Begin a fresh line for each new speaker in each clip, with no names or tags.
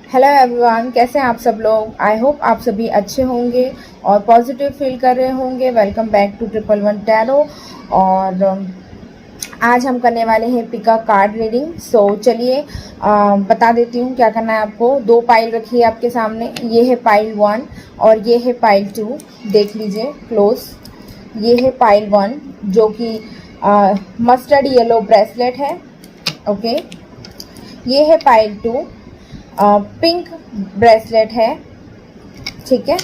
Hello everyone, कैसे हैं आप सब लोग। आई होप आप सभी अच्छे होंगे और पॉजिटिव फील कर रहे होंगे। Welcome back to 111 tarot. और आज हम करने वाले हैं पिका कार्ड रीडिंग। सो चलिए बता देती हूँ क्या करना है आपको। दो पाइल रखी है आपके सामने। ये है पाइल 1 और ये है पाइल 2। देख लीजिए क्लोज। ये है पाइल 1 जो कि मस्टर्ड येलो ब्रेसलेट है। ओके, ये है पाइल 2 पिंक ब्रेसलेट है। ठीक है,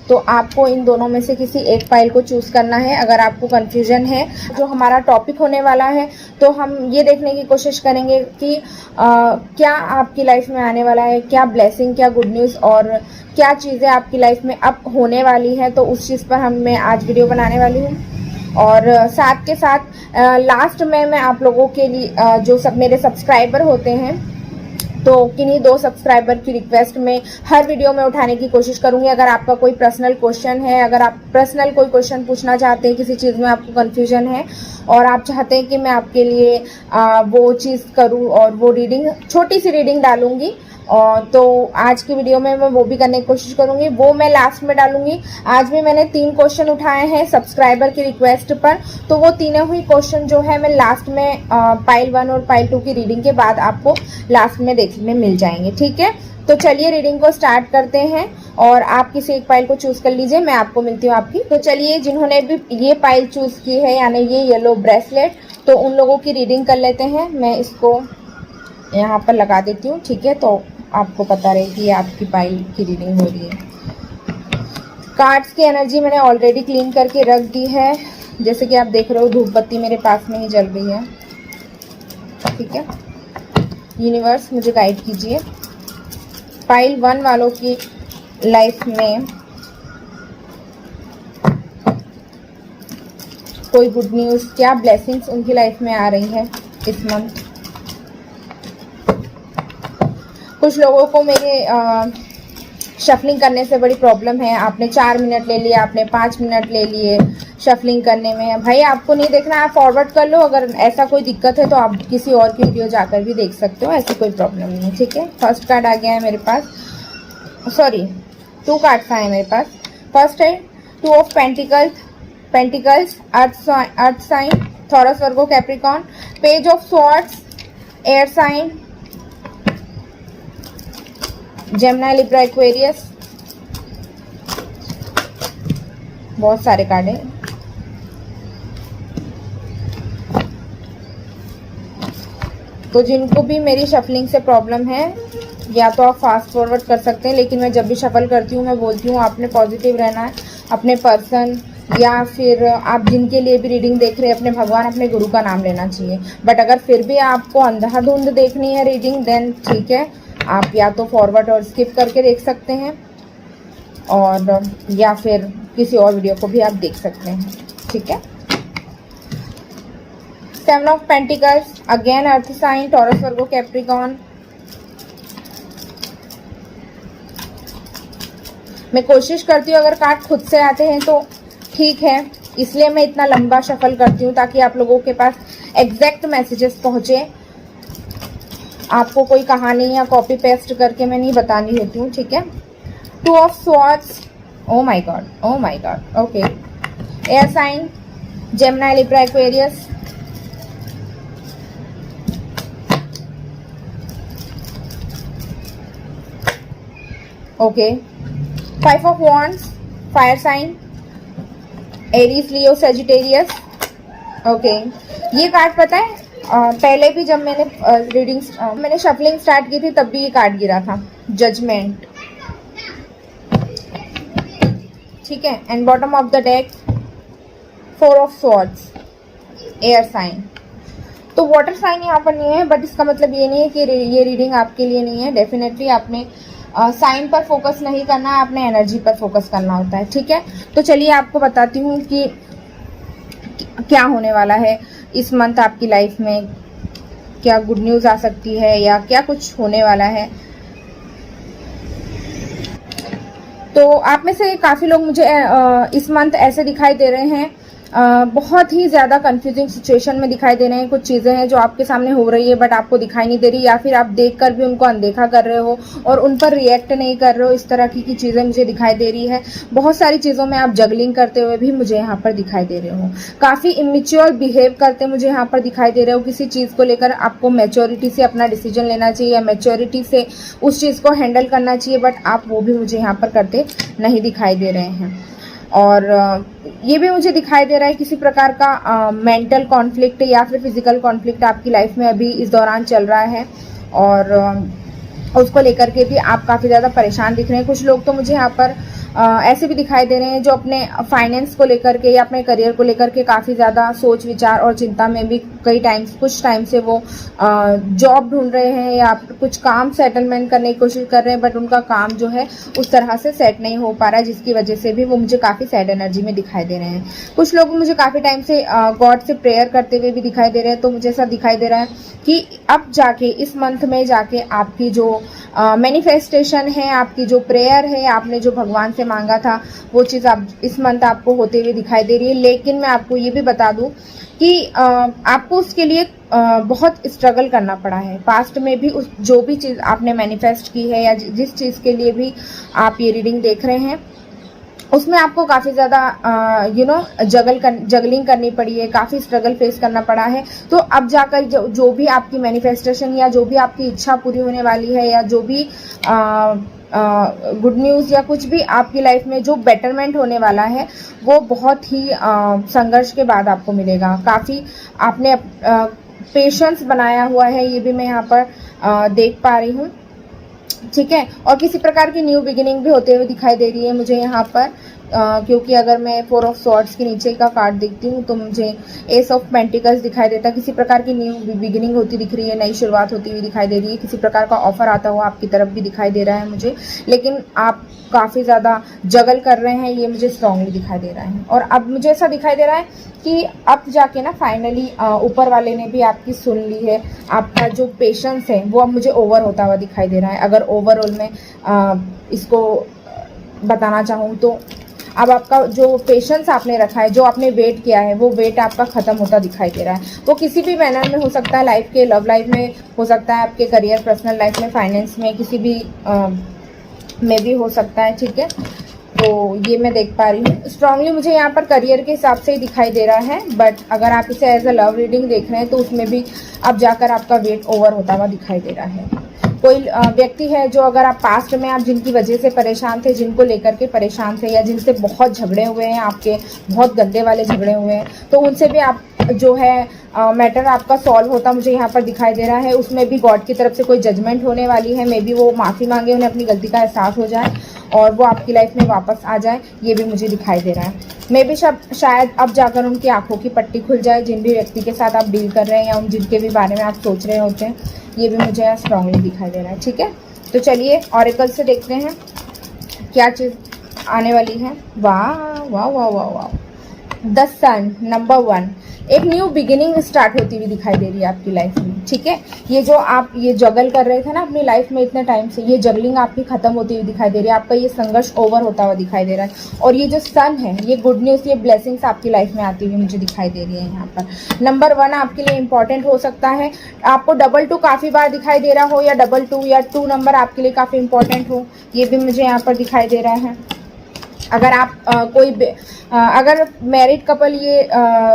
तो आपको इन दोनों में से किसी एक पाइल को चूज़ करना है। अगर आपको कन्फ्यूजन है जो हमारा टॉपिक होने वाला है, तो हम ये देखने की कोशिश करेंगे कि क्या आपकी लाइफ में आने वाला है, क्या ब्लेसिंग, क्या गुड न्यूज़ और क्या चीज़ें आपकी लाइफ में अब होने वाली हैं। तो उस चीज़ पर मैं आज वीडियो बनाने वाली हूँ। और साथ के साथ लास्ट में मैं आप लोगों के लिए जो सब मेरे सब्सक्राइबर होते हैं, तो किन्हीं 2 सब्सक्राइबर की रिक्वेस्ट में हर वीडियो में उठाने की कोशिश करूंगी। अगर आपका कोई पर्सनल क्वेश्चन है, अगर आप पर्सनल कोई क्वेश्चन पूछना चाहते हैं, किसी चीज़ में आपको कंफ्यूजन है और आप चाहते हैं कि मैं आपके लिए वो चीज़ करूं और वो रीडिंग, छोटी सी रीडिंग डालूंगी, और तो आज की वीडियो में मैं वो भी करने की कोशिश करूंगी। वो मैं लास्ट में डालूंगी। आज भी मैंने 3 क्वेश्चन उठाए हैं सब्सक्राइबर की रिक्वेस्ट पर, तो वो तीनों ही क्वेश्चन जो है मैं लास्ट में पाइल 1 और पाइल 2 की रीडिंग के बाद आपको लास्ट में देखने मिल जाएंगे। ठीक है, तो चलिए रीडिंग को स्टार्ट करते हैं और आप किसी एक पाइल को चूज कर लीजिए। मैं आपको मिलती हूँ आपकी। तो चलिए, जिन्होंने भी ये पाइल चूज की है यानी ये येलो ब्रेसलेट, तो उन लोगों की रीडिंग कर लेते हैं। मैं इसको यहाँ पर लगा देती हूँ। ठीक है, तो आपको पता रहे कि आपकी पाइल की रीडिंग हो रही है। कार्ड्स की एनर्जी मैंने ऑलरेडी क्लीन करके रख दी है। जैसे कि आप देख रहे हो, धूप बत्ती मेरे पास में ही जल रही है। ठीक है, यूनिवर्स मुझे गाइड कीजिए। पाइल 1 वालों की लाइफ में कोई गुड न्यूज़, क्या ब्लेसिंग्स उनकी लाइफ में आ रही है इस मंथ। कुछ लोगों को मेरे शफलिंग करने से बड़ी प्रॉब्लम है। आपने 4 मिनट ले लिया, आपने 5 मिनट ले लिए शफलिंग करने में। भाई आपको नहीं देखना, आप फॉरवर्ड कर लो। अगर ऐसा कोई दिक्कत है तो आप किसी और की वीडियो जाकर भी देख सकते हो, ऐसी कोई प्रॉब्लम नहीं है। ठीक है, फर्स्ट कार्ड आ गया है मेरे पास। सॉरी, 2 कार्ड्स आए मेरे पास। फर्स्ट है 2 of pentacles, earth sign, Taurus, Virgo, Capricorn. Page of swords, air sign, Gemini, Libra, Aquarius. बहुत सारे कार्ड हैं। तो जिनको भी मेरी शफलिंग से प्रॉब्लम है, या तो आप फास्ट फॉरवर्ड कर सकते हैं, लेकिन मैं जब भी शफल करती हूँ मैं बोलती हूँ आपने पॉजिटिव रहना है। अपने पर्सन या फिर आप जिनके लिए भी रीडिंग देख रहे हैं, अपने भगवान, अपने गुरु का नाम लेना चाहिए। बट अगर फिर भी आपको अंधाधुंध देखनी है रीडिंग, देन ठीक है, आप या तो फॉरवर्ड और स्किप करके देख सकते हैं, और या फिर किसी और वीडियो को भी आप देख सकते हैं। ठीक है, 7 of pentacles, again earth sign, Taurus, Virgo, Capricorn. मैं कोशिश करती हूँ अगर कार्ड खुद से आते हैं तो ठीक है, इसलिए मैं इतना लंबा शफल करती हूँ ताकि आप लोगों के पास एग्जैक्ट मैसेजेस पहुँचे। आपको कोई कहानी या कॉपी पेस्ट करके मैं नहीं बतानी होती हूँ। ठीक है, 2 of swords, oh my God, okay. Air sign, Gemini, Libra, Aquarius. Okay, 5 of wands, fire sign, Aries, Leo, Sagittarius. Okay, ये कार्ड पता है पहले भी जब मैंने मैंने शफलिंग स्टार्ट की थी तब भी ये कार्ड गिरा था, जजमेंट। ठीक है, and bottom of the deck 4 of swords, air sign. तो वाटर साइन यहाँ पर नहीं है, बट इसका मतलब ये नहीं है कि ये रीडिंग आपके लिए नहीं है। डेफिनेटली आपने साइन पर फोकस नहीं करना है, आपने एनर्जी पर फोकस करना होता है। ठीक है, तो चलिए आपको बताती हूँ कि क्या होने वाला है इस मंथ आपकी लाइफ में। क्या गुड न्यूज़ आ सकती है या क्या कुछ होने वाला है। तो आप में से काफ़ी लोग मुझे इस मंथ ऐसे दिखाई दे रहे हैं बहुत ही ज़्यादा कंफ्यूजिंग सिचुएशन में दिखाई दे रहे हैं। कुछ चीज़ें हैं जो आपके सामने हो रही है बट आपको दिखाई नहीं दे रही, या फिर आप देखकर भी उनको अनदेखा कर रहे हो और उन पर रिएक्ट नहीं कर रहे हो। इस तरह की चीज़ें मुझे दिखाई दे रही है। बहुत सारी चीज़ों में आप जगलिंग करते हुए भी मुझे यहाँ पर दिखाई दे रहे हो। काफ़ी इमेच्योर बिहेव करते मुझे यहाँ पर दिखाई दे रहे हो। किसी चीज़ को लेकर आपको मैच्योरिटी से अपना डिसीजन लेना चाहिए या मैच्योरिटी से उस चीज़ को हैंडल करना चाहिए, बट आप वो भी मुझे यहाँ पर करते नहीं दिखाई दे रहे हैं। और ये भी मुझे दिखाई दे रहा है किसी प्रकार का मेंटल कॉन्फ्लिक्ट या फिर फिजिकल कॉन्फ्लिक्ट आपकी लाइफ में अभी इस दौरान चल रहा है, और उसको लेकर के भी आप काफ़ी ज़्यादा परेशान दिख रहे हैं। कुछ लोग तो मुझे यहाँ पर ऐसे भी दिखाई दे रहे हैं जो अपने फाइनेंस को लेकर के या अपने करियर को लेकर के काफ़ी ज़्यादा सोच विचार और चिंता में भी कुछ टाइम से वो जॉब ढूंढ रहे हैं या कुछ काम सेटलमेंट करने की कोशिश कर रहे हैं, बट उनका काम जो है उस तरह से सेट नहीं हो पा रहा है, जिसकी वजह से भी वो मुझे काफ़ी सैड एनर्जी में दिखाई दे रहे हैं। कुछ लोग मुझे काफ़ी टाइम से गॉड से प्रेयर करते हुए भी दिखाई दे रहे हैं। तो मुझे ऐसा दिखाई दे रहा है कि अब जाके इस मंथ में जाके आपकी जो मैनिफेस्टेशन है, आपकी जो प्रेयर है, आपने जो भगवान से मांगा था वो चीज़ आप इस मंथ आपको होते हुए दिखाई दे रही है। लेकिन मैं आपको ये भी बता दूं कि आपको उसके लिए बहुत स्ट्रगल करना पड़ा है। पास्ट में भी उस जो भी चीज़ आपने मैनिफेस्ट की है या जिस चीज़ के लिए भी आप ये रीडिंग देख रहे हैं उसमें आपको काफ़ी ज़्यादा जगलिंग करनी पड़ी है, काफ़ी स्ट्रगल फेस करना पड़ा है। तो अब जाकर जो भी आपकी मैनिफेस्टेशन या जो भी आपकी इच्छा पूरी होने वाली है या जो भी गुड न्यूज़ या कुछ भी आपकी लाइफ में जो बेटरमेंट होने वाला है वो बहुत ही संघर्ष के बाद आपको मिलेगा। काफ़ी आपने पेशेंस बनाया हुआ है, ये भी मैं यहाँ पर देख पा रही हूँ, ठीक है। और किसी प्रकार की न्यू बिगिनिंग भी होते हुए दिखाई दे रही है मुझे यहाँ पर, क्योंकि अगर मैं 4 ऑफ स्वॉर्ड्स के नीचे का कार्ड देखती हूँ तो मुझे एस ऑफ पेंटिकल्स दिखाई देता है। किसी प्रकार की न्यू बिगिनिंग होती दिख रही है, नई शुरुआत होती हुई दिखाई दे रही है। किसी प्रकार का ऑफर आता हुआ आपकी तरफ भी दिखाई दे रहा है मुझे, लेकिन आप काफ़ी ज़्यादा जगल कर रहे हैं, ये मुझे स्ट्रांगली दिखाई दे रहा है। और अब मुझे ऐसा दिखाई दे रहा है कि अब जाके ना फाइनली ऊपर वाले ने भी आपकी सुन ली है। आपका जो पेशेंस है वो अब मुझे ओवर होता हुआ दिखाई दे रहा है। अगर ओवरऑल में इसको बताना चाहूँ तो अब आपका जो पेशेंस आपने रखा है, जो आपने वेट किया है, वो वेट आपका ख़त्म होता दिखाई दे रहा है। वो किसी भी मैनर में हो सकता है, लाइफ के लव लाइफ में हो सकता है, आपके करियर पर्सनल लाइफ में, फाइनेंस में, किसी भी में भी हो सकता है, ठीक है। तो ये मैं देख पा रही हूँ स्ट्रांगली मुझे यहाँ पर करियर के हिसाब से ही दिखाई दे रहा है, बट अगर आप इसे एज अ लव रीडिंग देख रहे हैं तो उसमें भी अब जाकर आपका वेट ओवर होता हुआ दिखाई दे रहा है। कोई व्यक्ति है जो अगर आप पास्ट में आप जिनकी वजह से परेशान थे, जिनको लेकर के परेशान थे या जिनसे बहुत झगड़े हुए हैं, आपके बहुत गंदे वाले झगड़े हुए हैं, तो उनसे भी आप जो है मैटर आपका सॉल्व होता मुझे यहाँ पर दिखाई दे रहा है। उसमें भी गॉड की तरफ से कोई जजमेंट होने वाली है। मे बी वो माफ़ी मांगे, उन्हें अपनी गलती का एहसास हो जाए और वो आपकी लाइफ में वापस आ जाए, ये भी मुझे दिखाई दे रहा है। मे बी शायद अब जाकर उनकी आंखों की पट्टी खुल जाए, जिन भी व्यक्ति के साथ आप डील कर रहे हैं या उन जिनके भी बारे में आप सोच रहे होते हैं, ये भी मुझे यहाँ स्ट्रांगली दिखाई दे रहा है, ठीक है। तो चलिए ऑरेकल से देखते हैं क्या चीज़ आने वाली है। वाह वाह वाह वाह वाह, द सन नंबर 1, एक न्यू बिगिनिंग स्टार्ट होती हुई दिखाई दे रही है आपकी लाइफ में, ठीक है। ये जो आप ये जगल कर रहे थे ना अपनी लाइफ में इतने टाइम से, ये जगलिंग आपकी खत्म होती हुई दिखाई दे रही है। आपका ये संघर्ष ओवर होता हुआ दिखाई दे रहा है। और ये जो सन है, ये गुड न्यूज़, ये ब्लेसिंग्स आपकी लाइफ में आती हुई मुझे दिखाई दे रही है यहाँ पर। नंबर 1 आपके लिए इंपॉर्टेंट हो सकता है। आपको 22 काफ़ी बार दिखाई दे रहा हो या 22 या 2 नंबर आपके लिए काफ़ी इंपॉर्टेंट हो, ये भी मुझे यहाँ पर दिखाई दे रहा है। अगर आप अगर मैरिड कपल ये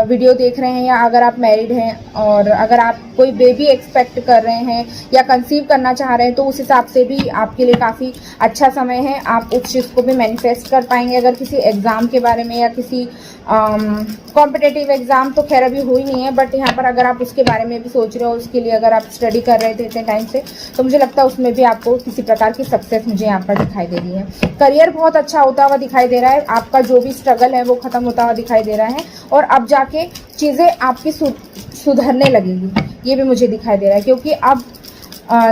वीडियो देख रहे हैं या अगर आप मैरिड हैं और अगर आप कोई बेबी एक्सपेक्ट कर रहे हैं या कंसीव करना चाह रहे हैं, तो उस हिसाब से भी आपके लिए काफ़ी अच्छा समय है। आप उस चीज़ को भी मैनिफेस्ट कर पाएंगे। अगर किसी एग्ज़ाम के बारे में या किसी कॉम्पिटिटिव एग्ज़ाम तो खैर अभी हुई नहीं है, बट यहाँ पर अगर आप उसके बारे में भी सोच रहे हो, उसके लिए अगर आप स्टडी कर रहे थे इतने टाइम से, तो मुझे लगता है उसमें भी आपको किसी प्रकार की सक्सेस मुझे यहाँ पर दिखाई दे रही है। करियर बहुत अच्छा होता हुआ दिखाई दे रहा है। आपका जो भी स्ट्रगल है वो ख़त्म होता हुआ दिखाई दे रहा है और अब जाके चीज़ें आपकी सुधरने लगेगी, ये भी मुझे दिखाई दे रहा है। क्योंकि अब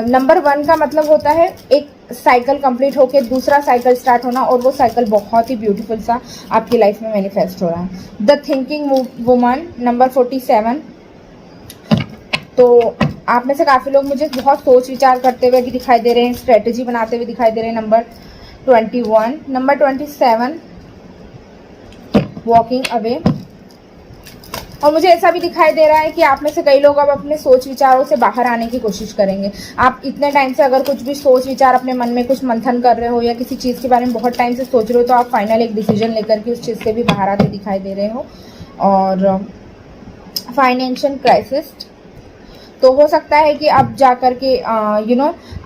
नंबर 1 का मतलब होता है एक साइकिल कंप्लीट होके दूसरा साइकिल स्टार्ट होना, और वो साइकिल बहुत ही ब्यूटीफुल सा आपकी लाइफ में मैनिफेस्ट हो रहा है। The thinking woman number 47। तो आप में से काफ़ी लोग मुझे बहुत सोच विचार करते हुए भी दिखाई दे रहे हैं, स्ट्रेटजी बनाते हुए दिखाई दे रहे हैं। नंबर 21, नंबर 27 वॉकिंग अवे, और मुझे ऐसा भी दिखाई दे रहा है कि आप में से कई लोग अब अपने सोच विचारों से बाहर आने की कोशिश करेंगे। आप इतने टाइम से अगर कुछ भी सोच विचार अपने मन में कुछ मंथन कर रहे हो या किसी चीज़ के बारे में बहुत टाइम से सोच रहे हो, तो आप फाइनल एक डिसीजन लेकर के उस चीज़ से भी बाहर आते दिखाई दे रहे हो। और फाइनेंशियल क्राइसिस, तो हो सकता है कि अब जा कर के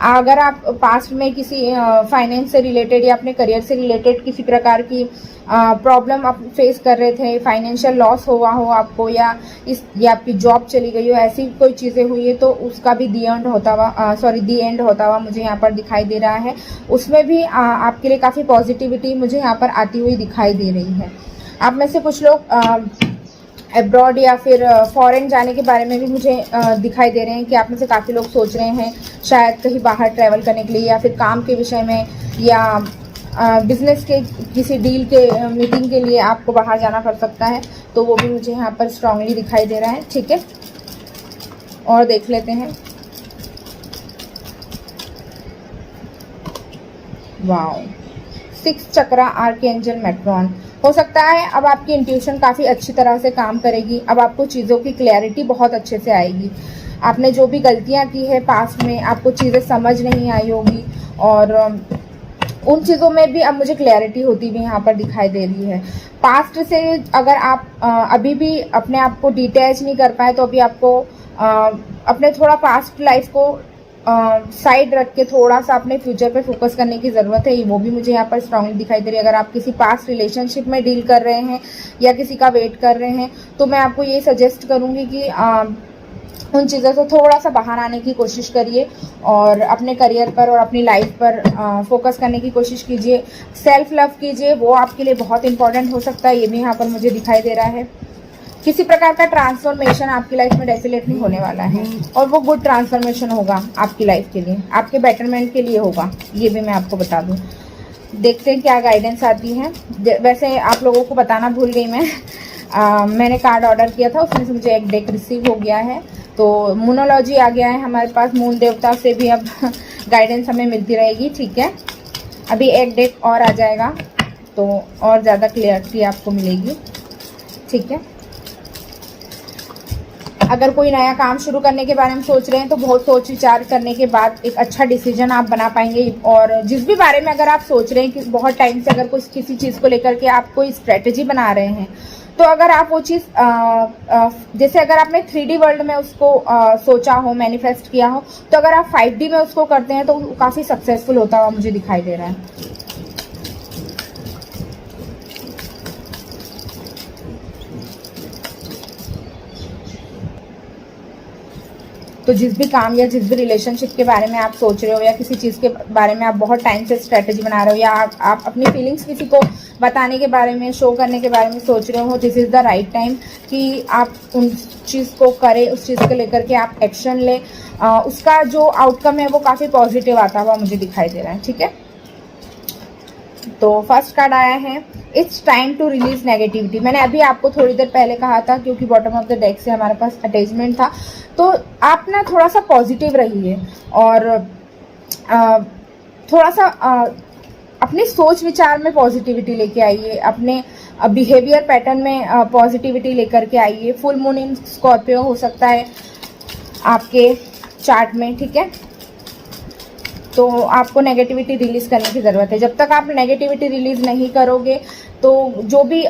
अगर आप पास्ट में किसी फाइनेंस से रिलेटेड या अपने करियर से रिलेटेड किसी प्रकार की प्रॉब्लम आप फेस कर रहे थे, फाइनेंशियल लॉस हुआ हो आपको, या आपकी जॉब चली गई हो, ऐसी कोई चीज़ें हुई है, तो उसका भी दी एंड होता हुआ मुझे यहाँ पर दिखाई दे रहा है। उसमें भी आपके लिए काफ़ी पॉजिटिविटी मुझे यहाँ पर आती हुई दिखाई दे रही है। आप में से कुछ लोग अब्रॉड या फिर फॉरेन जाने के बारे में भी मुझे दिखाई दे रहे हैं कि आप में से काफ़ी लोग सोच रहे हैं शायद कहीं बाहर ट्रैवल करने के लिए, या फिर काम के विषय में, या बिजनेस के किसी डील के मीटिंग के लिए आपको बाहर जाना पड़ सकता है। तो वो भी मुझे यहाँ पर स्ट्रांगली दिखाई दे रहा है। ठीक है, और देख लेते हैं। वाओ, 6 चक्रा आर्कएंजल मेट्रॉन। हो सकता है अब आपकी इंट्यूशन काफ़ी अच्छी तरह से काम करेगी। अब आपको चीज़ों की क्लैरिटी बहुत अच्छे से आएगी। आपने जो भी गलतियां की है पास्ट में, आपको चीज़ें समझ नहीं आई होगी, और उन चीज़ों में भी अब मुझे क्लैरिटी होती भी यहाँ पर दिखाई दे रही है। पास्ट से अगर आप अभी भी अपने आप को डिटैच नहीं कर पाए, तो अभी आपको अपने थोड़ा पास्ट लाइफ को साइड रख के थोड़ा सा अपने फ्यूचर पे फोकस करने की ज़रूरत है। वो भी मुझे यहाँ पर स्ट्रांगली दिखाई दे रही है। अगर आप किसी पास्ट रिलेशनशिप में डील कर रहे हैं या किसी का वेट कर रहे हैं, तो मैं आपको ये सजेस्ट करूँगी कि उन चीज़ों से थोड़ा सा बाहर आने की कोशिश करिए और अपने करियर पर और अपनी लाइफ पर फोकस करने की कोशिश कीजिए। सेल्फ लव कीजिए, वो आपके लिए बहुत इंपॉर्टेंट हो सकता है। ये भी यहाँ पर मुझे दिखाई दे रहा है। किसी प्रकार का ट्रांसफॉर्मेशन आपकी लाइफ में डेफिनेटली होने वाला है, और वो गुड ट्रांसफॉर्मेशन होगा आपकी लाइफ के लिए, आपके बेटरमेंट के लिए होगा। ये भी मैं आपको बता दूं। देखते हैं क्या गाइडेंस आती है। वैसे आप लोगों को बताना भूल गई मैंने कार्ड ऑर्डर किया था, उसमें से मुझे एक डेक रिसीव हो गया है। तो मूनोलॉजी आ गया है हमारे पास। मून देवता से भी अब गाइडेंस हमें मिलती रहेगी। ठीक है, अभी एक डेक और आ जाएगा तो और ज़्यादा क्लियरिटी आपको मिलेगी। ठीक है, अगर कोई नया काम शुरू करने के बारे में सोच रहे हैं, तो बहुत सोच विचार करने के बाद एक अच्छा डिसीजन आप बना पाएंगे। और जिस भी बारे में अगर आप सोच रहे हैं कि बहुत टाइम से अगर कुछ किसी चीज़ को लेकर के आप कोई स्ट्रेटेजी बना रहे हैं, तो अगर आप वो चीज़ जैसे अगर आपने 3D वर्ल्ड में उसको सोचा हो, मैनिफेस्ट किया हो, तो अगर आप 5D में उसको करते हैं तो काफ़ी सक्सेसफुल होता हुआ मुझे दिखाई दे रहा है। तो जिस भी काम या जिस भी रिलेशनशिप के बारे में आप सोच रहे हो, या किसी चीज़ के बारे में आप बहुत टाइम से स्ट्रेटेजी बना रहे हो, या आप अपनी फीलिंग्स किसी को बताने के बारे में, शो करने के बारे में सोच रहे हो, this is the right time कि आप उन चीज़ को करें, उस चीज़ को लेकर के आप एक्शन लें। उसका जो आउटकम है वो काफ़ी पॉजिटिव आता हुआ मुझे दिखाई दे रहा है। ठीक है, तो फर्स्ट कार्ड आया है, it's time to release negativity. मैंने अभी आपको थोड़ी देर पहले कहा था, क्योंकि बॉटम ऑफ द डेक से हमारे पास अटैचमेंट था, तो आप ना थोड़ा सा पॉजिटिव रहिए और थोड़ा सा अपने सोच विचार में पॉजिटिविटी लेके आइए, अपने बिहेवियर पैटर्न में पॉजिटिविटी लेकर के आइए। फुल मून इन स्कॉर्पियो हो सकता है आपके चार्ट में। ठीक है, तो आपको नेगेटिविटी रिलीज़ करने की ज़रूरत है। जब तक आप नेगेटिविटी रिलीज़ नहीं करोगे, तो जो भी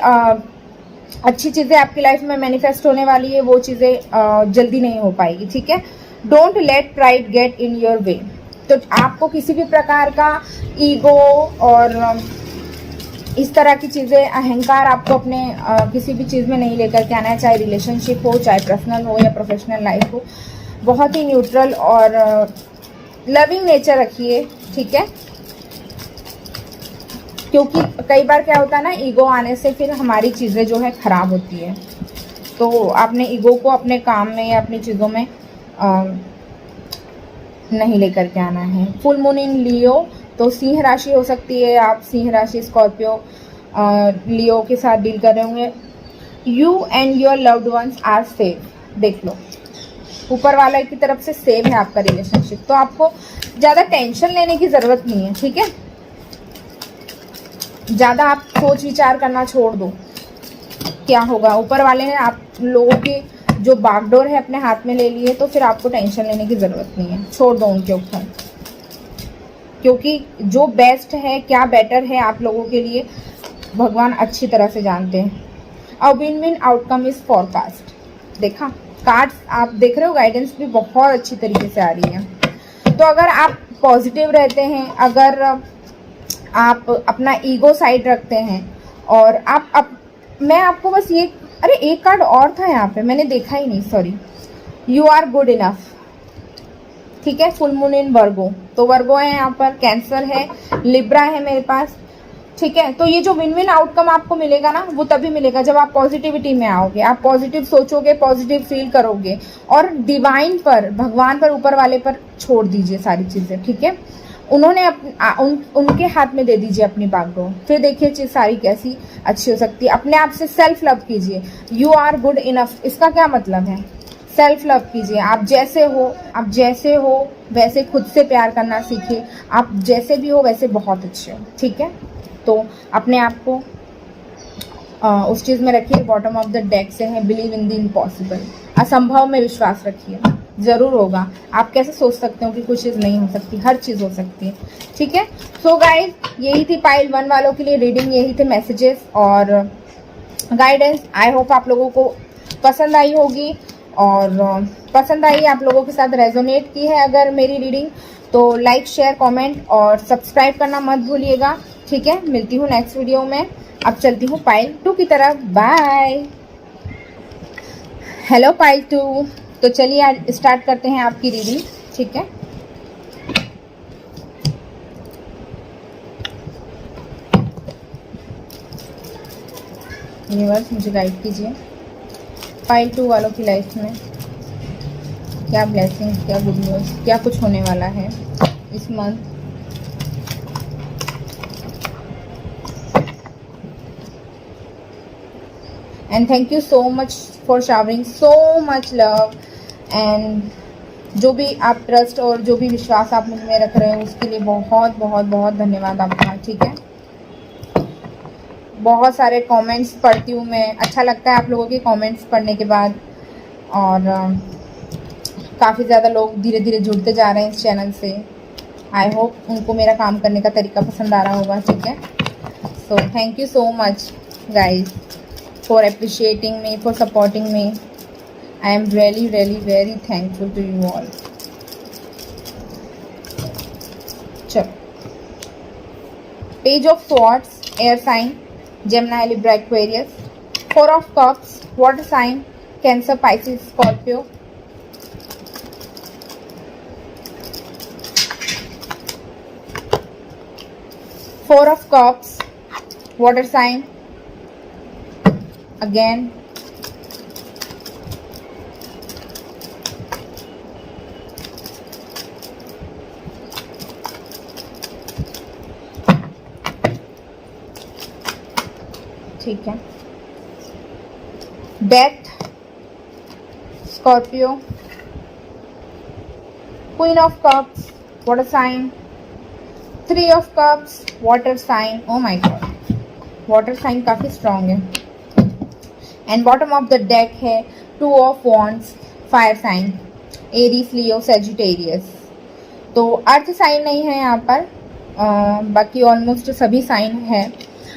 अच्छी चीज़ें आपकी लाइफ में मैनिफेस्ट होने वाली है, वो चीज़ें जल्दी नहीं हो पाएगी। ठीक है, don't let pride get in your way. तो आपको किसी भी प्रकार का ईगो और इस तरह की चीज़ें, अहंकार आपको अपने किसी भी चीज़ में नहीं लेकर के आना है, चाहे रिलेशनशिप हो, चाहे पर्सनल हो या प्रोफेशनल लाइफ हो। बहुत ही न्यूट्रल और लविंग नेचर रखिए। ठीक है, क्योंकि कई बार क्या होता है ना, ईगो आने से फिर हमारी चीज़ें जो है ख़राब होती है। तो आपने ईगो को अपने काम में या अपनी चीज़ों में नहीं लेकर के आना है। फुल मून इन लियो, तो सिंह राशि हो सकती है। आप सिंह राशि, स्कॉर्पियो, लियो के साथ डील कर रहे होंगे। You and your loved ones are safe. देख लो, ऊपर वाला की तरफ से सेव है आपका रिलेशनशिप, तो आपको ज़्यादा टेंशन लेने की ज़रूरत नहीं है। ठीक है, ज़्यादा आप सोच विचार करना छोड़ दो क्या होगा। ऊपर वाले ने आप लोगों की जो बागडोर है अपने हाथ में ले लिए, तो फिर आपको टेंशन लेने की ज़रूरत नहीं है, छोड़ दो उनके ऊपर, क्योंकि जो बेस्ट है, क्या बेटर है आप लोगों के लिए, भगवान अच्छी तरह से जानते हैं। A win win outcome is forecast. देखा कार्ड्स आप देख रहे हो, गाइडेंस भी बहुत अच्छी तरीके से आ रही है। तो अगर आप पॉजिटिव रहते हैं, अगर आप अपना ईगो साइड रखते हैं और मैं आपको बस ये, अरे एक कार्ड और था यहाँ पे, मैंने देखा ही नहीं, sorry. You are good enough, ठीक है। फुल मून इन वर्गो, तो वर्गो है यहाँ पर, कैंसर है, लिब्रा है मेरे पास, ठीक है। तो ये जो विन विन आउटकम आपको मिलेगा ना, वो तभी मिलेगा जब आप पॉजिटिविटी में आओगे, आप पॉजिटिव सोचोगे, पॉजिटिव फील करोगे और डिवाइन पर, भगवान पर, ऊपर वाले पर छोड़ दीजिए सारी चीज़ें, ठीक है। उन्होंने उनके हाथ में दे दीजिए अपनी बागडोर, फिर देखिए चीज़ सारी कैसी अच्छी हो सकती है। अपने आप से सेल्फ लव कीजिए। यू आर गुड इनफ, इसका क्या मतलब है? सेल्फ लव कीजिए। आप जैसे हो वैसे खुद से प्यार करना सीखिए। आप जैसे भी हो वैसे बहुत अच्छे हो, ठीक है। तो अपने आप को उस चीज़ में रखिए। बॉटम ऑफ द डेक से है बिलीव इन द इम्पॉसिबल, असंभव में विश्वास रखिए, ज़रूर होगा। आप कैसे सोच सकते हो कि कुछ चीज़ नहीं हो सकती? हर चीज़ हो सकती है, ठीक है। सो गाइज, यही थी पाइल 1 वालों के लिए रीडिंग, यही थे मैसेजेस और गाइडेंस। आई होप आप लोगों को पसंद आई होगी और पसंद आई, आप लोगों के साथ रेजोनेट की है अगर मेरी रीडिंग, तो लाइक, शेयर, कमेंट और सब्सक्राइब करना मत भूलिएगा, ठीक है। मिलती हूँ नेक्स्ट वीडियो में। अब चलती हूँ पाइल 2 की तरफ। बाय। Hello pile 2। तो चलिए आज स्टार्ट करते हैं आपकी रीडिंग, ठीक है। यूनिवर्स मुझे गाइड कीजिए, पाइल 2 वालों की लाइफ में क्या ब्लेसिंग, क्या गुड न्यूज़, क्या कुछ होने वाला है इस month. And thank you so much for showering so much love and जो भी आप ट्रस्ट और जो भी विश्वास आप मुझ में रख रहे हैं उसके लिए बहुत बहुत बहुत धन्यवाद आपका, ठीक है। बहुत सारे कमेंट्स पढ़ती हूँ मैं, अच्छा लगता है आप लोगों के कमेंट्स पढ़ने के बाद और काफ़ी ज़्यादा लोग धीरे धीरे जुड़ते जा रहे हैं इस चैनल से। आई होप उनको मेरा काम करने का तरीका पसंद आ रहा होगा, ठीक है। So thank you so much guys for appreciating me, for supporting me. I am really very thankful to you all. चलो, Page of Swords, air sign, Gemini, Libra, Aquarius. 4 of Cups, water sign, Cancer, Pisces, Scorpio. Four of Cups, water sign. Again, ठीक है। Death, Scorpio, queen of cups, water sign, 3 of cups, water sign. Oh my God, water sign काफी strong है। And bottom of the deck है 2 of wands, fire sign, Aries, Leo, Sagittarius. तो earth sign नहीं है यहाँ पर, बाकी almost सभी साइन है,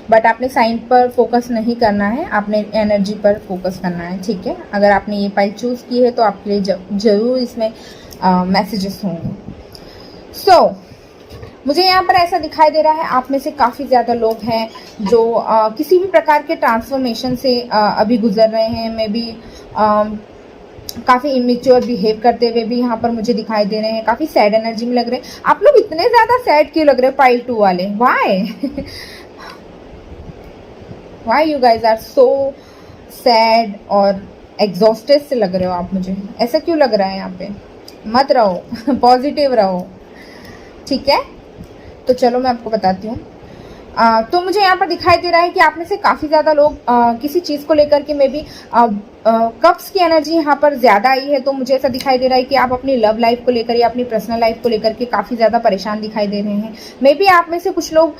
बट आपने साइन पर फोकस नहीं करना है, आपने एनर्जी पर फोकस करना है, ठीक है। अगर आपने ये पाइल चूज़ की है तो आपके लिए ज़रूर इसमें मैसेजेस होंगे। सो मुझे यहाँ पर ऐसा दिखाई दे रहा है आप में से काफ़ी ज़्यादा लोग हैं जो किसी भी प्रकार के ट्रांसफॉर्मेशन से अभी गुजर रहे हैं। मे बी काफ़ी इमेच्योर बिहेव करते हुए भी यहाँ पर मुझे दिखाई दे रहे हैं, काफ़ी सैड एनर्जी में लग रहे हैं। आप लोग इतने ज़्यादा सैड क्यों लग रहे हैं पाइल 2 वाले? Why you guys are so sad और एग्जॉस्टेड से लग रहे हो आप मुझे, ऐसा क्यों लग रहा है यहाँ पे? मत रहो, पॉजिटिव रहो, ठीक है। तो चलो मैं आपको बताती हूँ। तो मुझे यहाँ पर दिखाई दे रहा है कि आप में से काफ़ी ज़्यादा लोग किसी चीज़ को लेकर के मे बी कप्स की एनर्जी यहाँ पर ज़्यादा आई है। तो मुझे ऐसा दिखाई दे रहा है कि आप अपनी लव लाइफ को लेकर या अपनी पर्सनल लाइफ को लेकर के काफ़ी ज़्यादा परेशान दिखाई दे रहे हैं। मे बी आप में से कुछ लोग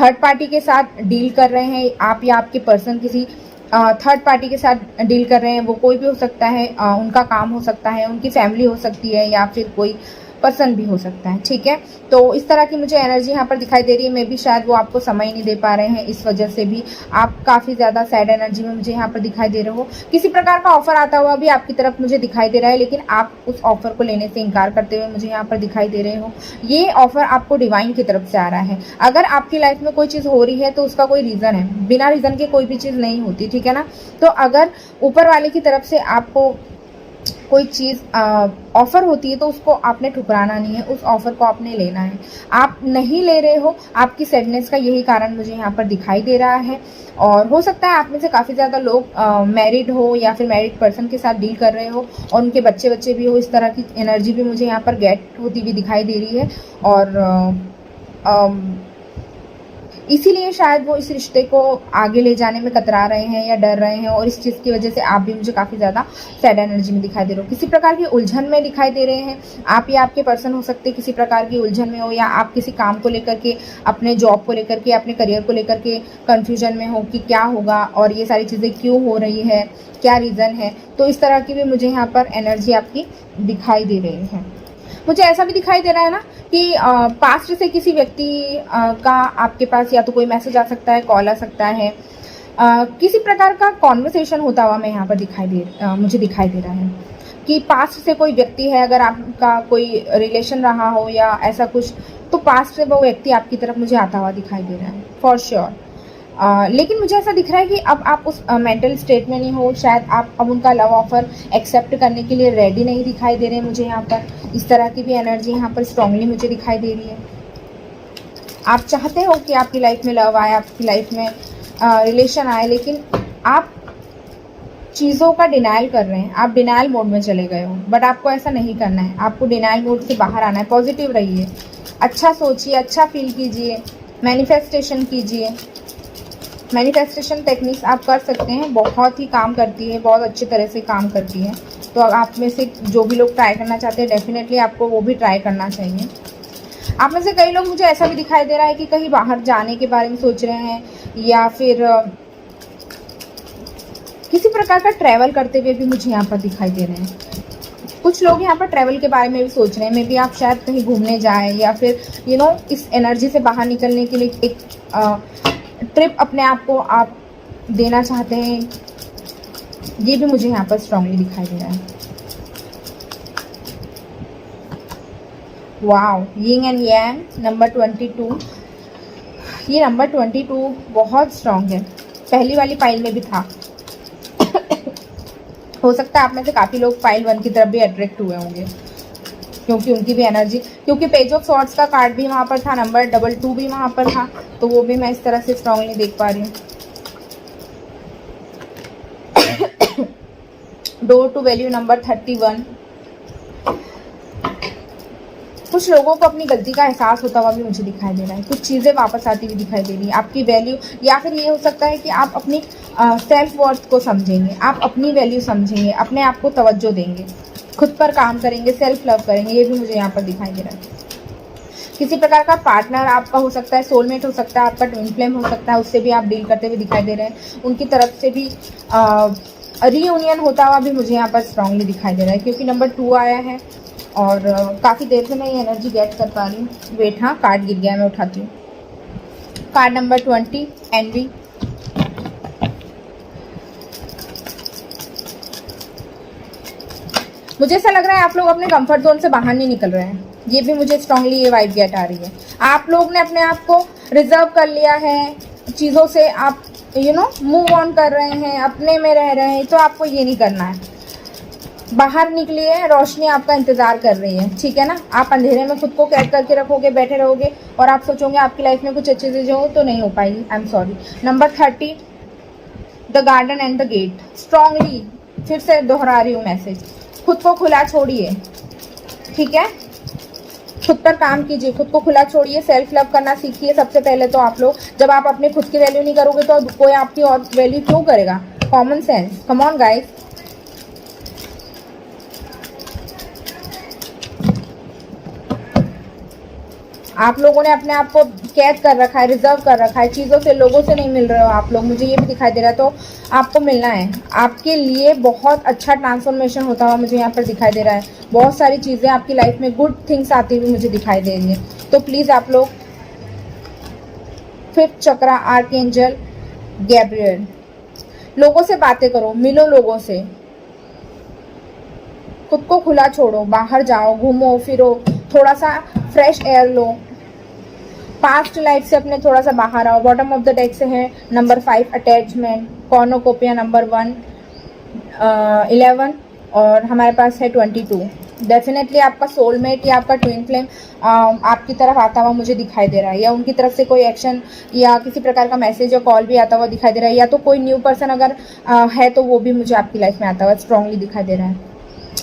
थर्ड पार्टी के साथ डील कर रहे हैं, आप या आपके पर्सन किसी थर्ड पार्टी के साथ डील कर रहे हैं, वो कोई भी हो सकता है, उनका काम हो सकता है, उनकी फैमिली हो सकती है, या फिर कोई पर्सन भी हो सकता है, ठीक है। तो इस तरह की मुझे एनर्जी यहाँ पर दिखाई दे रही है। मे भी शायद वो आपको समय नहीं दे पा रहे हैं, इस वजह से भी आप काफ़ी ज़्यादा सैड एनर्जी में मुझे यहाँ पर दिखाई दे रहे हो। किसी प्रकार का ऑफर आता हुआ भी आपकी तरफ मुझे दिखाई दे रहा है, लेकिन आप उस ऑफर को लेने से इनकार करते हुए मुझे यहाँ पर दिखाई दे रहे हो। ये ऑफर आपको डिवाइन की तरफ से आ रहा है। अगर आपकी लाइफ में कोई चीज़ हो रही है तो उसका कोई रीज़न है, बिना रीज़न के कोई भी चीज़ नहीं होती, ठीक है ना। तो अगर ऊपर वाले की तरफ से आपको कोई चीज़ ऑफ़र होती है तो उसको आपने ठुकराना नहीं है, उस ऑफ़र को आपने लेना है। आप नहीं ले रहे हो, आपकी सैडनेस का यही कारण मुझे यहाँ पर दिखाई दे रहा है। और हो सकता है आप में से काफ़ी ज़्यादा लोग मैरिड हो या फिर मैरिड पर्सन के साथ डील कर रहे हो और उनके बच्चे बच्चे भी हो। इस तरह की एनर्जी भी मुझे यहाँ पर गेट होती हुई दिखाई दे रही है। और इसीलिए शायद वो इस रिश्ते को आगे ले जाने में कतरा रहे हैं या डर रहे हैं, और इस चीज़ की वजह से आप भी मुझे काफ़ी ज़्यादा सैड एनर्जी में दिखाई दे रहे हो। किसी प्रकार की उलझन में दिखाई दे रहे हैं आप, या आपके पर्सन हो सकते किसी प्रकार की उलझन में हो, या आप किसी काम को लेकर के, अपने जॉब को लेकर के, अपने करियर को लेकर के कन्फ्यूजन में हो कि क्या होगा और ये सारी चीज़ें क्यों हो रही है, क्या रीज़न है। तो इस तरह की भी मुझे यहाँ पर एनर्जी आपकी दिखाई दे रही है। मुझे ऐसा भी दिखाई दे रहा है ना कि पास्ट से किसी व्यक्ति का आपके पास या तो कोई मैसेज आ सकता है, कॉल आ सकता है, किसी प्रकार का कॉन्वर्सेशन होता हुआ मैं यहाँ पर मुझे दिखाई दे रहा है कि पास्ट से कोई व्यक्ति है। अगर आपका कोई रिलेशन रहा हो या ऐसा कुछ, तो पास्ट से वो व्यक्ति आपकी तरफ मुझे आता हुआ दिखाई दे रहा है फॉर श्योर। लेकिन मुझे ऐसा दिख रहा है कि अब आप उस मेंटल स्टेट में नहीं हो, शायद आप अब उनका लव ऑफर एक्सेप्ट करने के लिए रेडी नहीं दिखाई दे रहे हैं मुझे यहाँ पर। इस तरह की भी एनर्जी यहाँ पर स्ट्रांगली मुझे दिखाई दे रही है। आप चाहते हो कि आपकी लाइफ में लव आए, आपकी लाइफ में रिलेशन आए, लेकिन आप चीज़ों का डिनाइल कर रहे हैं, आप डिनाइल मोड में चले गए हो। बट आपको ऐसा नहीं करना है, आपको डिनाइल मोड से बाहर आना है। पॉजिटिव रहिए, अच्छा सोचिए, अच्छा फील कीजिए, मैनिफेस्टेशन कीजिए। मैनिफेस्टेशन टेक्निक्स आप कर सकते हैं, बहुत ही काम करती है, बहुत अच्छी तरह से काम करती है। तो आप में से जो भी लोग ट्राई करना चाहते हैं, डेफिनेटली आपको वो भी ट्राई करना चाहिए। आप में से कई लोग, मुझे ऐसा भी दिखाई दे रहा है कि कहीं बाहर जाने के बारे में सोच रहे हैं, या फिर किसी प्रकार का ट्रैवल करते हुए भी मुझे यहाँ पर दिखाई दे रहे हैं। कुछ लोग यहाँ पर ट्रैवल के बारे में भी सोच रहे हैं। मे बी आप शायद कहीं घूमने जाएं, या फिर इस एनर्जी से बाहर निकलने के लिए एक ट्रिप अपने आप को आप देना चाहते हैं। ये भी मुझे यहाँ पर स्ट्रांगली दिखाई दे रहा है। Wow, yin and yang number 22। ये नंबर 22 बहुत स्ट्रांग है, पहली वाली पाइल में भी था। हो सकता है आप में से काफ़ी लोग पाइल 1 की तरफ भी अट्रैक्ट हुए होंगे, क्योंकि उनकी भी एनर्जी, क्योंकि पेज ऑफ सॉर्ड्स का कार्ड भी वहाँ पर था, नंबर 22 भी वहाँ पर था, तो वो भी मैं इस तरह से स्ट्रांगली देख पा रही हूँ। Door to value number 31। कुछ लोगों को अपनी गलती का एहसास होता हुआ भी मुझे दिखाई दे रहा है। कुछ चीज़ें वापस आती हुई दिखाई दे रही है, आपकी वैल्यू, या फिर ये हो सकता है कि आप अपनी सेल्फ वर्थ को समझेंगे, आप अपनी वैल्यू समझेंगे, अपने आप को तवज्जो देंगे, खुद पर काम करेंगे, सेल्फ लव करेंगे। ये भी मुझे यहाँ पर दिखाई दे रहा है। किसी प्रकार का पार्टनर आपका हो सकता है, सोलमेट हो सकता है, आपका ट्विन फ्लेम हो सकता है, उससे भी आप डील करते हुए दिखाई दे रहे हैं। उनकी तरफ से भी रीयूनियन होता हुआ भी मुझे यहाँ पर स्ट्रांगली दिखाई दे रहा है, क्योंकि नंबर 2 आया है। और काफ़ी देर से मैं ये एनर्जी गेट कर पा रही हूँ। वेट, हाँ, कार्ड गिर गया, मैं उठाती हूँ। Card number 20, envy. मुझे ऐसा लग रहा है आप लोग अपने कंफर्ट जोन से बाहर नहीं निकल रहे हैं। ये भी मुझे स्ट्रांगली ये वाइब गेट आ रही है। आप लोग ने अपने आप को रिजर्व कर लिया है, चीज़ों से आप मूव ऑन कर रहे हैं, अपने में रह रहे हैं। तो आपको ये नहीं करना है, बाहर निकलिए, रोशनी आपका इंतजार कर रही है, ठीक है ना। आप अंधेरे में खुद को कैद करके रखोगे, बैठे रहोगे, और आप सोचोगे आपकी लाइफ में कुछ अच्छी चीज़ें हो, तो नहीं हो पाएगी। I'm sorry. Number 30, the garden and the gate. Strongly फिर से दोहरा रही हूँ मैसेज, खुद को खुला छोड़िए, ठीक है। खुद पर काम कीजिए, खुद को खुला छोड़िए, सेल्फ लव करना सीखिए। सबसे पहले तो आप लोग, जब आप अपने खुद की वैल्यू नहीं करोगे तो कोई आपकी और वैल्यू क्यों करेगा। Common sense, come on guys. आप लोगों ने अपने आप को कैद कर रखा है, रिजर्व कर रखा है, चीज़ों से, लोगों से नहीं मिल रहे हो आप लोग, मुझे ये भी दिखाई दे रहा है। तो आपको मिलना है, आपके लिए बहुत अच्छा ट्रांसफॉर्मेशन होता हुआ मुझे यहाँ पर दिखाई दे रहा है। बहुत सारी चीज़ें आपकी लाइफ में, गुड थिंग्स आती हुई मुझे दिखाई दे रही है। तो प्लीज़ आप लोग 5th चक्रा आर्कएंजल गैब्रियल, लोगों से बातें करो, मिलो लोगों से, खुद को खुला छोड़ो, बाहर जाओ, घूमो फिरो, थोड़ा सा फ्रेश एयर लो, पास्ट लाइफ से अपने थोड़ा सा बाहर आओ। बॉटम ऑफ द डेक से है नंबर 5 अटैचमेंट, कॉर्नोकोपिया नंबर 1 11 और हमारे पास है 22। डेफिनेटली आपका सोलमेट या आपका ट्विन फ्लेम आपकी तरफ आता हुआ मुझे दिखाई दे रहा है, या उनकी तरफ से कोई एक्शन या किसी प्रकार का मैसेज या कॉल भी आता हुआ दिखाई दे रहा है, या तो कोई न्यू पर्सन अगर है तो वो भी मुझे आपकी लाइफ में आता हुआ स्ट्रांगली दिखाई दे रहा है।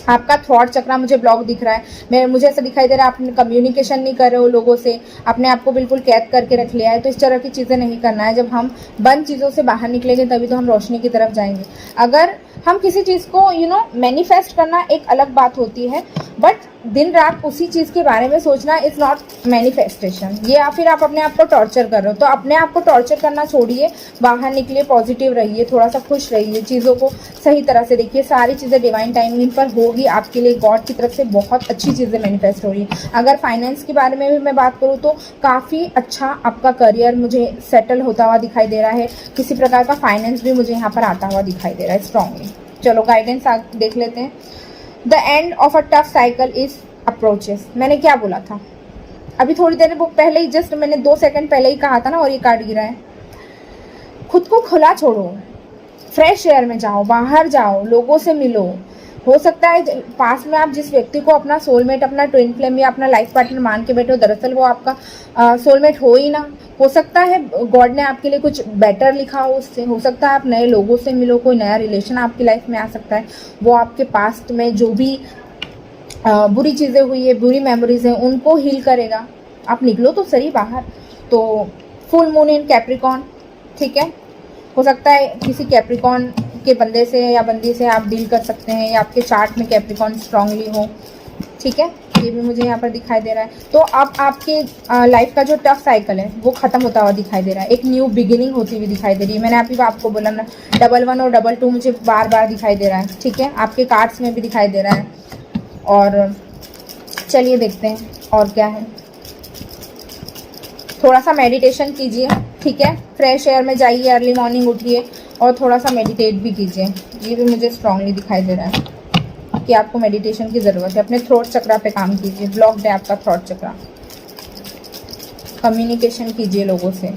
आपका थॉट चक्रा मुझे ब्लॉक दिख रहा है, मुझे ऐसा दिखाई दे रहा है आप कम्युनिकेशन नहीं कर रहे हो लोगों से, अपने आप को बिल्कुल कैद करके रख लिया है। तो इस तरह की चीज़ें नहीं करना है। जब हम बंद चीज़ों से बाहर निकलेंगे तभी तो हम रोशनी की तरफ जाएंगे। अगर हम किसी चीज़ को मैनिफेस्ट करना एक अलग बात होती है, बट दिन रात उसी चीज़ के बारे में सोचना इज़ नॉट मैनिफेस्टेशन। ये या फिर आप अपने आप को टॉर्चर कर रहे हो। तो अपने आप को टॉर्चर करना छोड़िए, बाहर निकलिए, पॉजिटिव रहिए, थोड़ा सा खुश रहिए, चीज़ों को सही तरह से देखिए। सारी चीज़ें डिवाइन टाइमिंग पर होगी आपके लिए, गॉड की तरफ से बहुत अच्छी चीज़ें मैनिफेस्ट हो रही है। अगर फाइनेंस के बारे में भी मैं बात करूँ तो काफ़ी अच्छा आपका करियर मुझे सेटल होता हुआ दिखाई दे रहा है। किसी प्रकार का फाइनेंस भी मुझे यहाँ पर आता हुआ दिखाई दे रहा है स्ट्रांगली। चलो गाइडेंस देख लेते हैं। The end of a tough cycle is approaches. मैंने क्या बोला था अभी थोड़ी देर पहले ही, जस्ट मैंने 2 सेकंड पहले ही कहा था ना, और ये कार्ड गिरा है। खुद को खुला छोड़ो, फ्रेश एयर में जाओ, बाहर जाओ, लोगों से मिलो। हो सकता है पास में आप जिस व्यक्ति को अपना सोलमेट, अपना ट्विन फ्लेम या अपना लाइफ पार्टनर मान के बैठे हो, दरअसल वो आपका सोलमेट हो ही ना। हो सकता है गॉड ने आपके लिए कुछ बेटर लिखा हो उससे। हो सकता है आप नए लोगों से मिलो, कोई नया रिलेशन आपकी लाइफ में आ सकता है। वो आपके पास्ट में जो भी बुरी चीज़ें हुई है, बुरी मेमोरीज हैं, उनको हील करेगा। आप निकलो तो सही बाहर। तो फुल मून इन कैप्रिकॉन, ठीक है। हो सकता है किसी कैप्रिकॉन के बंदे से या बंदी से आप डील कर सकते हैं, या आपके चार्ट में कैप्रिकॉन स्ट्रांगली हो, ठीक है। ये भी मुझे यहाँ पर दिखाई दे रहा है। तो अब आपके लाइफ का जो टफ साइकिल है वो ख़त्म होता हुआ दिखाई दे रहा है, एक न्यू बिगिनिंग होती हुई दिखाई दे रही है। मैंने अभी आपको बोला ना, 11 और 22 मुझे बार बार दिखाई दे रहा है, ठीक है। आपके कार्ड्स में भी दिखाई दे रहा है। और चलिए देखते हैं और क्या है। थोड़ा सा मेडिटेशन कीजिए, ठीक है। फ्रेश एयर में जाइए, अर्ली मॉर्निंग उठिए और थोड़ा सा मेडिटेट भी कीजिए। ये भी मुझे स्ट्रांगली दिखाई दे रहा है कि आपको मेडिटेशन की ज़रूरत है। अपने थ्रोट चक्रा पे काम कीजिए, ब्लॉक्ड है आपका थ्रोट चक्रा। कम्युनिकेशन कीजिए लोगों से।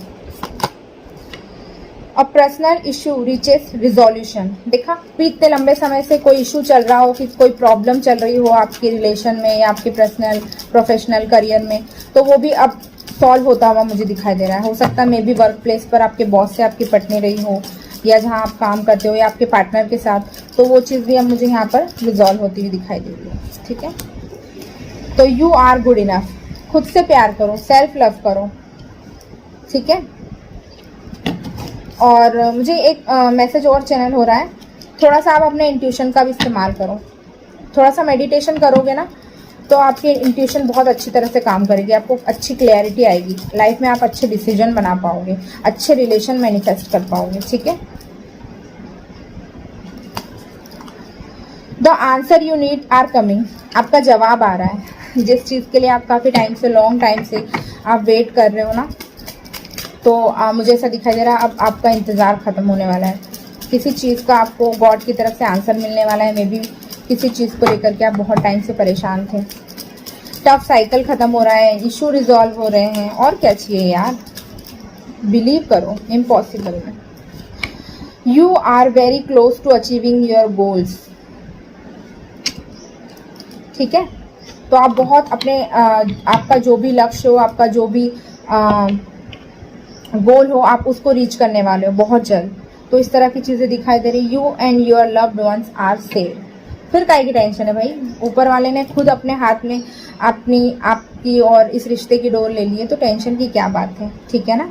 A personal issue reaches resolution. देखा, इतने लंबे समय से कोई इशू चल रहा हो, कि कोई प्रॉब्लम चल रही हो आपकी रिलेशन में या आपके पर्सनल प्रोफेशनल करियर में, तो वो भी अब सॉल्व होता हुआ मुझे दिखाई दे रहा है। हो सकता है मे बी वर्क प्लेस पर आपके बॉस से आपकी पटने रही हो, या जहाँ आप काम करते हो, या आपके पार्टनर के साथ, तो वो चीज़ भी अब मुझे यहाँ पर रिजॉल्व होती हुई दिखाई दे रही है, ठीक है। तो यू आर गुड इनफ। खुद से प्यार करो, सेल्फ लव करो, ठीक है। और मुझे एक मैसेज और चैनल हो रहा है, थोड़ा सा आप अपने इंट्यूशन का भी इस्तेमाल करो। थोड़ा सा मेडिटेशन करोगे ना तो आपकी इंट्यूशन बहुत अच्छी तरह से काम करेगी, आपको अच्छी क्लैरिटी आएगी लाइफ में, आप अच्छे डिसीजन बना पाओगे, अच्छे रिलेशन मैनिफेस्ट कर पाओगे, ठीक है। The answer you need are coming. आपका जवाब आ रहा है। जिस चीज़ के लिए आप काफ़ी टाइम से, लॉन्ग टाइम से आप वेट कर रहे हो ना, तो मुझे ऐसा दिखाई दे रहा है अब आपका इंतज़ार ख़त्म होने वाला है। किसी चीज़ का आपको गॉड की तरफ से आंसर मिलने वाला है। मे बी किसी चीज़ को लेकर के आप बहुत टाइम से परेशान थे। टफ साइकिल ख़त्म हो रहा है, इशू रिजॉल्व हो रहे हैं, और क्या चाहिए यार। बिलीव करो, इम्पॉसिबल में। You are very close to achieving your goals, ठीक है। तो आप बहुत अपने आपका जो भी लक्ष्य हो, आपका जो भी गोल हो, आप उसको रीच करने वाले हो बहुत जल्द। तो इस तरह की चीज़ें दिखाई दे रही। You and your loved ones are safe. फिर काहे की टेंशन है भाई, ऊपर वाले ने खुद अपने हाथ में आपकी और इस रिश्ते की डोर ले ली है, तो टेंशन की क्या बात है, ठीक है ना।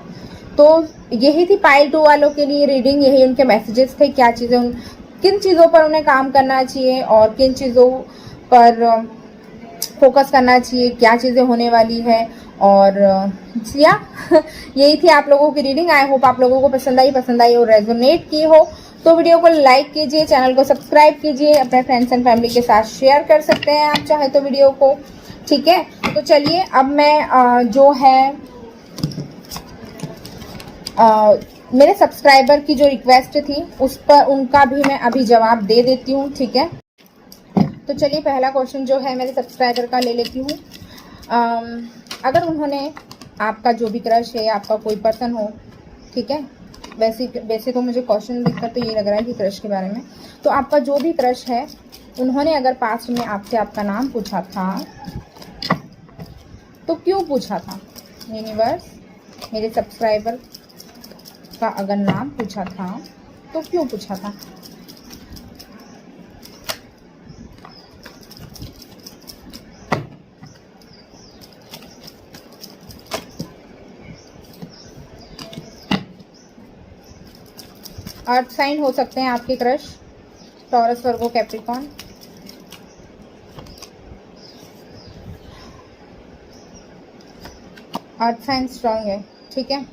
तो यही थी पाइल 2 वालों के लिए रीडिंग, यही उनके मैसेजेस थे। क्या चीज़ें, किन चीज़ों पर उन्हें काम करना चाहिए और किन चीज़ों पर फोकस करना चाहिए, क्या चीज़ें होने वाली है। और या यही थी आप लोगों की रीडिंग। आई होप आप लोगों को पसंद आई और रेजोनेट की हो। तो वीडियो को लाइक कीजिए, चैनल को सब्सक्राइब कीजिए, अपने फ्रेंड्स एंड फैमिली के साथ शेयर कर सकते हैं आप चाहे तो वीडियो को। ठीक है, तो चलिए अब मैं जो है मेरे सब्सक्राइबर की जो रिक्वेस्ट थी उस पर उनका भी मैं अभी जवाब दे देती हूँ। ठीक है, तो चलिए पहला क्वेश्चन जो है मेरे सब्सक्राइबर का ले लेती हूँ। अगर उन्होंने आपका जो भी क्रश है, आपका कोई पर्सन हो, ठीक है, वैसे तो मुझे क्वेश्चन देखकर तो ये लग रहा है कि क्रश के बारे में। तो आपका जो भी क्रश है, उन्होंने अगर पास्ट में आपसे आपका नाम पूछा था तो क्यों पूछा था? यूनिवर्स, मेरे सब्सक्राइबर का अगर नाम पूछा था तो क्यों पूछा था? अर्थ साइन हो सकते हैं आपके क्रश, टॉरस, वर्गो, कैप्रिकॉर्न। अर्थ साइन स्ट्रांग है, ठीक है।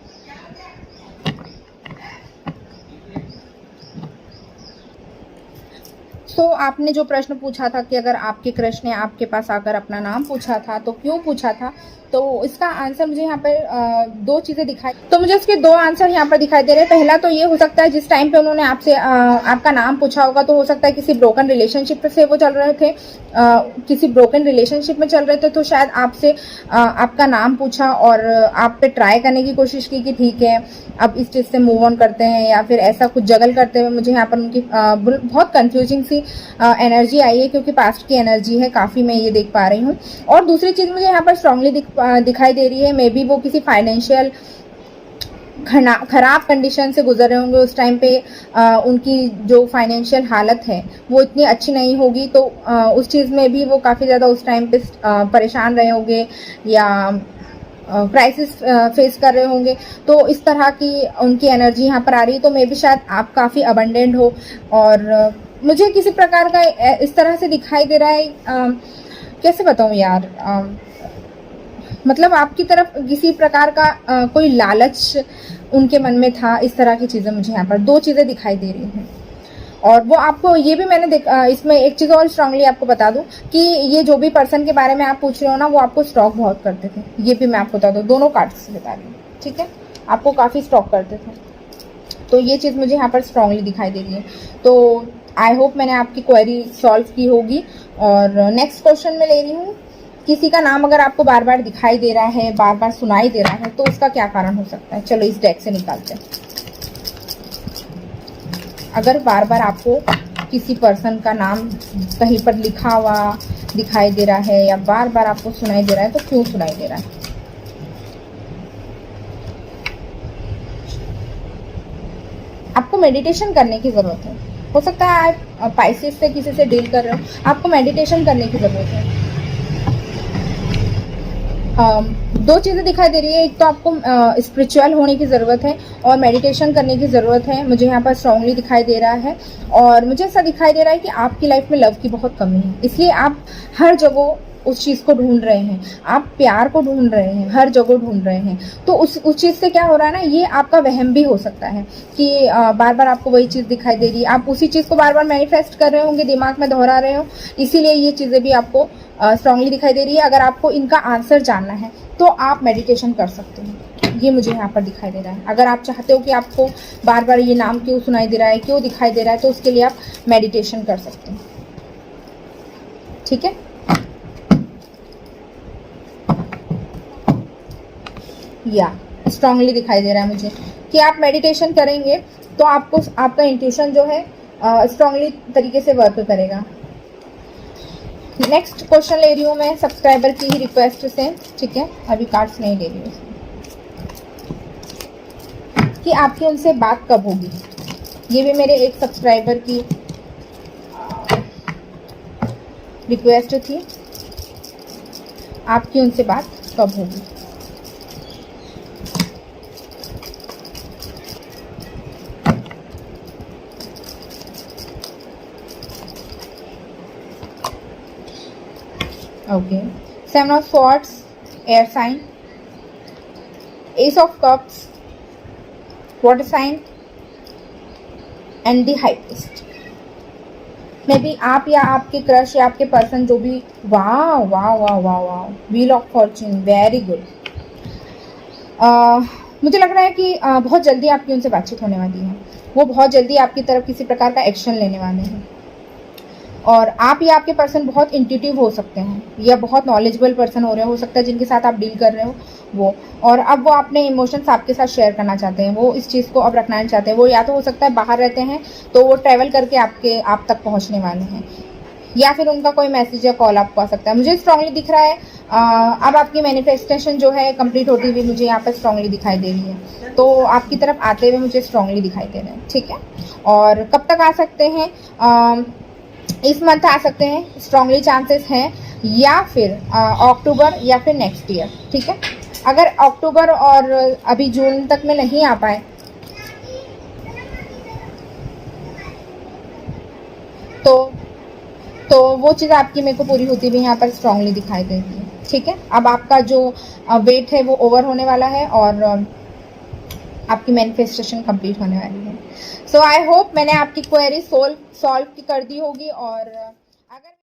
तो आपने जो प्रश्न पूछा था कि अगर आपके क्रश ने आपके पास आकर अपना नाम पूछा था तो क्यों पूछा था, तो इसका आंसर मुझे यहाँ पर दो चीज़ें दिखाई, तो मुझे इसके दो आंसर यहाँ पर दिखाई दे रहे हैं। पहला तो ये हो सकता है जिस टाइम पे उन्होंने आपसे आपका नाम पूछा होगा तो हो सकता है किसी ब्रोकन रिलेशनशिप से वो चल रहे थे, किसी ब्रोकन रिलेशनशिप में चल रहे थे, तो शायद आपसे आपका नाम पूछा और आप पे ट्राई करने की कोशिश की कि ठीक है अब इस चीज़ से मूव ऑन करते हैं, या फिर ऐसा कुछ जगल करते हुए मुझे यहाँ पर उनकी बहुत कंफ्यूजिंग सी एनर्जी आई है, क्योंकि पास्ट की एनर्जी है काफ़ी, मैं ये देख पा रही हूँ। और दूसरी चीज़ मुझे यहाँ पर स्ट्रांगली दिखाई दे रही है, मे बी वो किसी फाइनेंशियल खराब कंडीशन से गुजर रहे होंगे उस टाइम पे। उनकी जो फाइनेंशियल हालत है वो इतनी अच्छी नहीं होगी, तो उस चीज़ में भी वो काफ़ी ज़्यादा उस टाइम पे परेशान रहे होंगे या क्राइसिस फेस कर रहे होंगे। तो इस तरह की उनकी एनर्जी यहाँ पर आ रही है। तो मे बी शायद आप काफ़ी अबंडेंट हो, और मुझे किसी प्रकार का इस तरह से दिखाई दे रहा है, कैसे बताऊँ यार, मतलब आपकी तरफ किसी प्रकार का कोई लालच उनके मन में था। इस तरह की चीज़ें मुझे यहाँ पर दो चीज़ें दिखाई दे रही हैं। और वो आपको ये भी मैंने इसमें एक चीज़ और स्ट्रांगली आपको बता दूं कि ये जो भी पर्सन के बारे में आप पूछ रहे हो ना, वो आपको स्टॉक बहुत करते थे। ये भी मैं आपको बता दूं, दोनों कार्ड से बता रही हूँ, ठीक है, आपको काफ़ी स्टॉक करते थे। तो ये चीज़ मुझे यहाँ पर स्ट्रांगली दिखाई दे रही है। तो आई होप मैंने आपकी क्वेरी सॉल्व की होगी। और नेक्स्ट क्वेश्चन में ले रही हूँ, किसी का नाम अगर आपको बार बार दिखाई दे रहा है, बार बार सुनाई दे रहा है, तो उसका क्या कारण हो सकता है? चलो इस डेक से निकालते हैं। अगर बार बार आपको किसी पर्सन का नाम कहीं पर लिखा हुआ दिखाई दे रहा है या बार बार आपको सुनाई दे रहा है, तो क्यों सुनाई दे रहा है? आपको मेडिटेशन करने की ज़रूरत है। हो सकता है आप पाइसेस से किसी से डील कर रहे हो, आपको मेडिटेशन करने की ज़रूरत है। दो चीज़ें दिखाई दे रही है, एक तो आपको स्पिरिचुअल होने की ज़रूरत है और मेडिटेशन करने की ज़रूरत है, मुझे यहाँ पर स्ट्रांगली दिखाई दे रहा है। और मुझे ऐसा दिखाई दे रहा है कि आपकी लाइफ में लव की बहुत कमी है, इसलिए आप हर जगह उस चीज़ को ढूंढ रहे हैं, आप प्यार को ढूंढ रहे हैं, हर जगह ढूंढ रहे हैं। तो उस चीज़ से क्या हो रहा है ना, ये आपका वहम भी हो सकता है कि बार बार आपको वही चीज़ दिखाई दे रही है, आप उसी चीज़ को बार बार मैनिफेस्ट कर रहे होंगे, दिमाग में दोहरा रहे हो, इसीलिए ये चीज़ें भी आपको स्ट्रांगली दिखाई दे रही है। अगर आपको इनका आंसर जानना है तो आप मेडिटेशन कर सकते हैं, ये मुझे यहाँ पर दिखाई दे रहा है। अगर आप चाहते हो कि आपको बार बार ये नाम क्यों सुनाई दे रहा है, क्यों दिखाई दे रहा है, तो उसके लिए आप मेडिटेशन कर सकते हैं, ठीक है। या स्ट्रांगली दिखाई दे रहा है मुझे कि आप मेडिटेशन करेंगे तो आपको आपका इंट्यूशन जो है स्ट्रांगली तरीके से वर्क करेगा। नेक्स्ट क्वेश्चन ले रही हूँ मैं सब्सक्राइबर की ही रिक्वेस्ट से, ठीक है, अभी कार्ड्स नहीं ले रही हूँ, कि आपकी उनसे बात कब होगी। ये भी मेरे एक सब्सक्राइबर की रिक्वेस्ट थी, आपकी उनसे बात कब होगी। Okay, 7 of swords, air sign, ace of cups, water sign and the high priest. Maybe आप या आपके क्रश या आपके पर्सन जो भी, वाह वाह वाह वाह वाह, wheel of Fortune, very good. मुझे लग रहा है कि बहुत जल्दी आपकी उनसे बातचीत होने वाली है। वो बहुत जल्दी आपकी तरफ किसी प्रकार का एक्शन लेने वाले हैं। और आप या आपके पर्सन बहुत इंट्यूटिव हो सकते हैं या बहुत नॉलेजेबल पर्सन हो सकता है जिनके साथ आप डील कर रहे हो वो। और अब वो अपने इमोशंस आपके साथ शेयर करना चाहते हैं, वो इस चीज़ को अब रखना नहीं चाहते हैं। वो या तो हो सकता है बाहर रहते हैं तो वो ट्रैवल करके आप तक पहुंचने वाले हैं, या फिर उनका कोई मैसेज या कॉल आपको आ सकता है। मुझे स्ट्रांगली दिख रहा है अब आपकी मैनिफेस्टेशन जो है कंप्लीट होती हुई मुझे यहाँ पर स्ट्रांगली दिखाई दे रही है। तो आपकी तरफ आते हुए मुझे स्ट्रांगली दिखाई दे रहे हैं, ठीक है। और कब तक आ सकते हैं? इस मंथ आ सकते हैं, स्ट्रांगली चांसेस हैं, या फिर अक्टूबर या फिर नेक्स्ट ईयर, ठीक है। अगर अक्टूबर और अभी जून तक में नहीं आ पाए तो वो चीज़ आपकी मेरे को पूरी होती हुई यहाँ पर स्ट्रांगली दिखाई देती है, ठीक है। अब आपका जो वेट है वो ओवर होने वाला है और आपकी मैनिफेस्टेशन कंप्लीट होने वाली है। सो आई होप मैंने आपकी क्वेरी सॉल्व कर दी होगी। और अगर